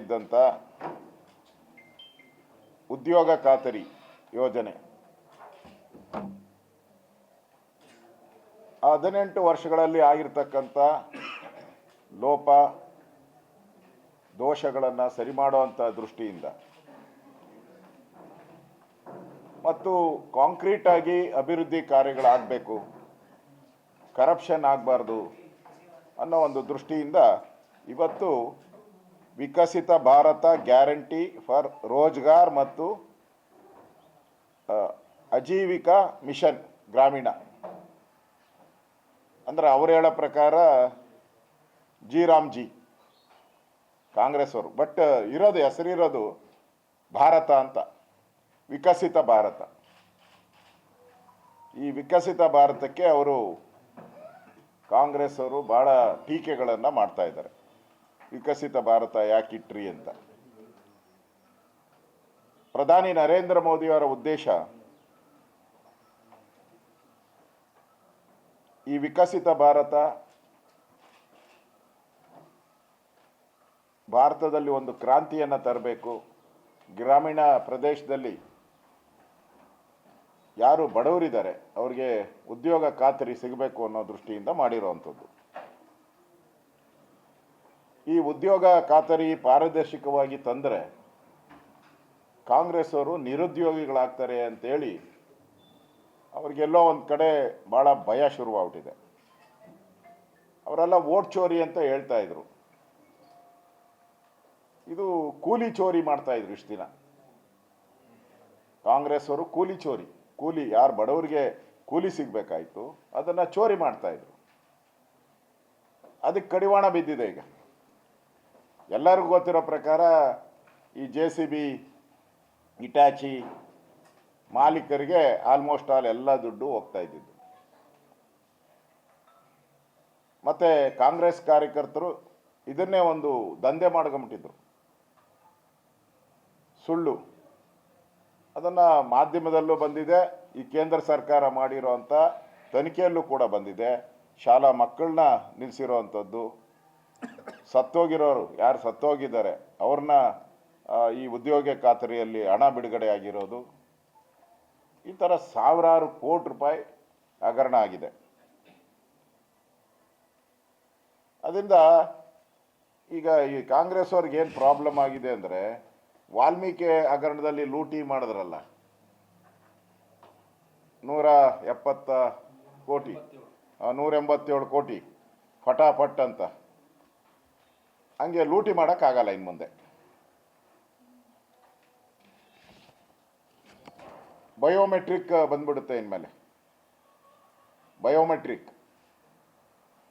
ಇದ್ದಂಥ ಉದ್ಯೋಗ ಖಾತರಿ ಯೋಜನೆ 18 ವರ್ಷಗಳಲ್ಲಿ ಆಗಿರತಕ್ಕಂಥ ಲೋಪ ದೋಷಗಳನ್ನು ಸರಿ ಮಾಡುವಂಥ ದೃಷ್ಟಿಯಿಂದ ಮತ್ತು ಕಾಂಕ್ರೀಟ್ ಆಗಿ ಅಭಿವೃದ್ಧಿ ಕಾರ್ಯಗಳಾಗಬೇಕು, ಕರಪ್ಷನ್ ಆಗಬಾರ್ದು ಅನ್ನೋ ಒಂದು ದೃಷ್ಟಿಯಿಂದ ಇವತ್ತು ವಿಕಸಿತ ಭಾರತ ಗ್ಯಾರಂಟಿ ಫಾರ್ ರೋಜ್ಗಾರ್ ಮತ್ತು ಆಜೀವಿಕಾ ಮಿಷನ್ ಗ್ರಾಮೀಣ ಅಂದ್ರೆ ಅವರು ಹೇಳೋ ಪ್ರಕಾರ ಜಿ ರಾಮ್ಜಿ ಕಾಂಗ್ರೆಸ್ ಅವರು, ಬಟ್ ಇರೋದು ಹೆಸರಿರೋದು ಭಾರತ ಅಂತ, ವಿಕಸಿತ ಭಾರತ. ಈ ವಿಕಸಿತ ಭಾರತಕ್ಕೆ ಅವರು ಕಾಂಗ್ರೆಸ್ ಅವರು ಭಾಳ ಟೀಕೆಗಳನ್ನು ಮಾಡ್ತಾ ಇದ್ದಾರೆ. ವಿಕಸಿತ ಭಾರತ ಯಾಕಿಟ್ರಿ ಅಂತ. ಪ್ರಧಾನಿ ನರೇಂದ್ರ ಮೋದಿಯವರ ಉದ್ದೇಶ ಈ ವಿಕಸಿತ ಭಾರತದಲ್ಲಿ ಒಂದು ಕ್ರಾಂತಿಯನ್ನು ತರಬೇಕು, ಗ್ರಾಮೀಣ ಪ್ರದೇಶದಲ್ಲಿ ಯಾರು ಬಡವರಿದ್ದಾರೆ ಅವ್ರಿಗೆ ಉದ್ಯೋಗ ಖಾತರಿ ಸಿಗಬೇಕು ಅನ್ನೋ ದೃಷ್ಟಿಯಿಂದ ಮಾಡಿರುವಂಥದ್ದು. ಈ ಉದ್ಯೋಗ ಖಾತರಿ ಪಾರದರ್ಶಕವಾಗಿ ತಂದರೆ ಕಾಂಗ್ರೆಸ್ ಅವರು ನಿರುದ್ಯೋಗಿಗಳಾಗ್ತಾರೆ ಅಂತೇಳಿ ಅವ್ರಿಗೆಲ್ಲೋ ಒಂದು ಕಡೆ ಭಾಳ ಭಯ ಶುರುವಾಗ್ಬಿಟ್ಟಿದೆ. ಅವರೆಲ್ಲ ವೋಟ್ ಚೋರಿ ಅಂತ ಹೇಳ್ತಾ ಇದ್ರು. ಇದು ಕೂಲಿ ಚೋರಿ ಮಾಡ್ತಾ ಇದ್ರು ಇಷ್ಟು ದಿನ ಕಾಂಗ್ರೆಸ್ ಅವರು. ಕೂಲಿ ಯಾರು ಬಡವರಿಗೆ ಕೂಲಿ ಸಿಗಬೇಕಾಯ್ತು ಅದನ್ನು ಚೋರಿ ಮಾಡ್ತಾ ಇದ್ರು. ಅದಕ್ಕೆ ಕಡಿವಾಣ ಬಿದ್ದಿದೆ. ಈಗ ಎಲ್ಲರಿಗೂ ಗೊತ್ತಿರೋ ಪ್ರಕಾರ ಈ JCB ಇಟಾಚಿ ಮಾಲೀಕರಿಗೆ ಆಲ್ಮೋಸ್ಟ್ ಆಲ್ ಎಲ್ಲ ದುಡ್ಡು ಹೋಗ್ತಾ ಇದ್ದಿದ್ದು. ಮತ್ತು ಕಾಂಗ್ರೆಸ್ ಕಾರ್ಯಕರ್ತರು ಇದನ್ನೇ ಒಂದು ದಂಧೆ ಮಾಡ್ಕೊಂಬಿಟ್ಟಿದ್ರು, ಸುಳ್ಳು. ಅದನ್ನು ಮಾಧ್ಯಮದಲ್ಲೂ ಬಂದಿದೆ, ಈ ಕೇಂದ್ರ ಸರ್ಕಾರ ಮಾಡಿರೋವಂಥ ತನಿಖೆಯಲ್ಲೂ ಕೂಡ ಬಂದಿದೆ. ಶಾಲಾ ಮಕ್ಕಳನ್ನ ನಿಲ್ಲಿಸಿರೋವಂಥದ್ದು, ಸತ್ತೋಗಿರೋರು ಯಾರು ಸತ್ತೋಗಿದ್ದಾರೆ ಅವ್ರನ್ನ ಈ ಉದ್ಯೋಗ ಖಾತರಿಯಲ್ಲಿ ಹಣ ಬಿಡುಗಡೆ ಆಗಿರೋದು, ಈ ಥರ ಸಾವಿರಾರು ಕೋಟಿ ರೂಪಾಯಿ ಹಗರಣ ಆಗಿದೆ. ಅದರಿಂದ ಈಗ ಈ ಕಾಂಗ್ರೆಸ್ ಅವ್ರಿಗೆ ಏನು ಪ್ರಾಬ್ಲಮ್ ಆಗಿದೆ ಅಂದರೆ, ವಾಲ್ಮೀಕಿ ಹಗರಣದಲ್ಲಿ ಲೂಟಿ ಮಾಡಿದ್ರಲ್ಲ 187 ಕೋಟಿ ಫಟಾಫಟ್ ಅಂತ, ಹಂಗೆ ಲೂಟಿ ಮಾಡೋಕ್ಕಾಗಲ್ಲ ಇನ್ನು ಮುಂದೆ. ಬಯೋಮೆಟ್ರಿಕ್ ಬಂದ್ಬಿಡುತ್ತೆ ಇನ್ಮೇಲೆ. ಬಯೋಮೆಟ್ರಿಕ್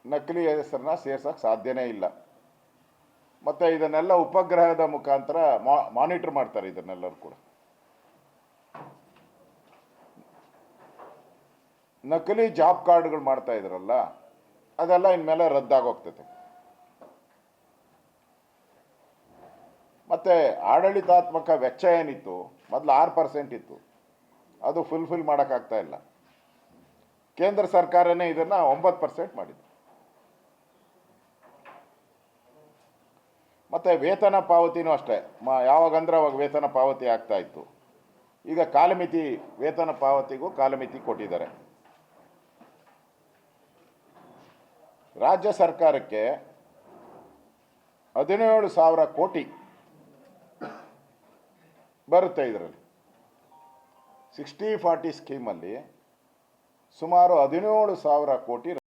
ನಕಲಿ ಹೆಸರನ್ನ ಸೇರ್ಸೋಕ್ಕೆ ಸಾಧ್ಯನೇ ಇಲ್ಲ. ಮತ್ತು ಇದನ್ನೆಲ್ಲ ಉಪಗ್ರಹದ ಮುಖಾಂತರ ಮಾನಿಟರ್ ಮಾಡ್ತಾರೆ ಇದನ್ನೆಲ್ಲರೂ ಕೂಡ. ನಕಲಿ ಜಾಬ್ ಕಾರ್ಡ್ಗಳು ಮಾಡ್ತಾ ಇದ್ರಲ್ಲ ಅದೆಲ್ಲ ಇನ್ಮೇಲೆ ರದ್ದಾಗೋಗ್ತದೆ. ಮತ್ತು ಆಡಳಿತಾತ್ಮಕ ವೆಚ್ಚ ಏನಿತ್ತು ಮೊದಲು 6% ಇತ್ತು, ಅದು ಫುಲ್ಫಿಲ್ ಮಾಡೋಕ್ಕಾಗ್ತಾ ಇಲ್ಲ. ಕೇಂದ್ರ ಸರ್ಕಾರನೇ ಇದನ್ನು 9% ಮಾಡಿದೆ. ಮತ್ತು ವೇತನ ಪಾವತಿನೂ ಅಷ್ಟೇ, ಯಾವಾಗಂದ್ರೆ ಅವಾಗ ವೇತನ ಪಾವತಿ ಆಗ್ತಾ ಇತ್ತು. ಈಗ ಕಾಲಮಿತಿ, ವೇತನ ಪಾವತಿಗೂ ಕಾಲಮಿತಿ ಕೊಟ್ಟಿದ್ದಾರೆ. ರಾಜ್ಯ ಸರ್ಕಾರಕ್ಕೆ 17,000 ಕೋಟಿ ಬರುತ್ತೆ. ಇದರಲ್ಲಿ 60-40 ಸ್ಕೀಮಲ್ಲಿ ಸುಮಾರು 17,000 ಕೋಟಿ